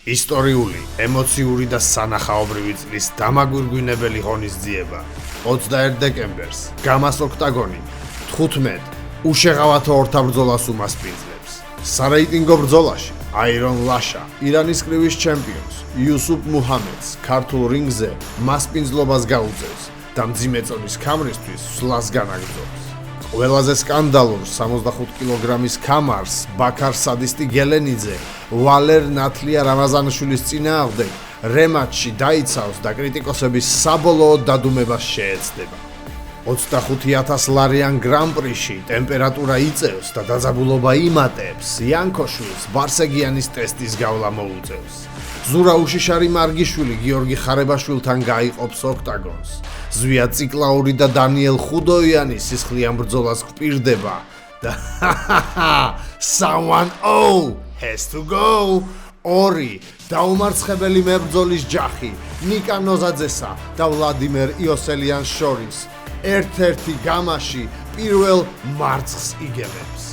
ისტორიული, ემოციური და სანახაობრივი წლის დამაგვირგვინებელი ღონისძიება 21 დეკემბერს გამას ოქტაგონი 15 უშეღავათო ორთაბრძოლას უმასპინძლებს. სარეიტინგო ბრძოლაში აირონ ლაშა ირანის კრივის ჩემპიონს იუსუფ მუჰამედს ქართულ რინგზე მასპინძლობას გაუწევს და მძიმე წონის ქამრისთვის სვლას განაგრძობს. ყველაზე სკანდალურ 65 კილოგრამის ქამარს ბაქარ სადისტი გელენიძე ვალერ ნათლია რამაზანიშვილის წინააღმდეგ რემატჩი დაიცავს და კრიტიკოსების საბოლოო დადუმებას შეეცდება. 25,000 ლარიან გრან-პრიში ტემპერატურა იწევს და დაძაბულობა იმატებს იანქოშვილს ბარსეგიანის ტესტის გავლა მოუწევს. ზურა უშიშარი მარგიშვილი გიორგი ხარებაშვილთან გაიყოფს ოქტაგონს. ზვია ციკლაური და დანიელ ხუდოიანი სისხლიან ბრძოლას გვპირდება და someone has to go. ორი დაუმარცხებელი მებრძოლის ჯახი ნიკა ნოზაძესა და ვლადიმერ იოსელიანს შორის ერთ-ერთი გამაში პირველ მარცხს იგებებს.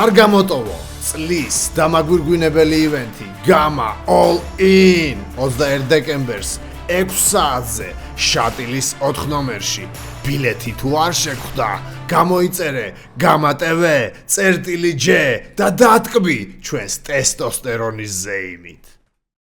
არ გამოტოვო წლის დამაგვირგვინებელი ივენთი გამა all in 21 დეკემბერს 6 საათზე შატილის 4 ნომერში. ბილეთი თუ არ შეგვხვდა, გამოიწერე გამა TV წერტილი J და დატკბი ჩვენს ტესტოსტერონის ზეიმით.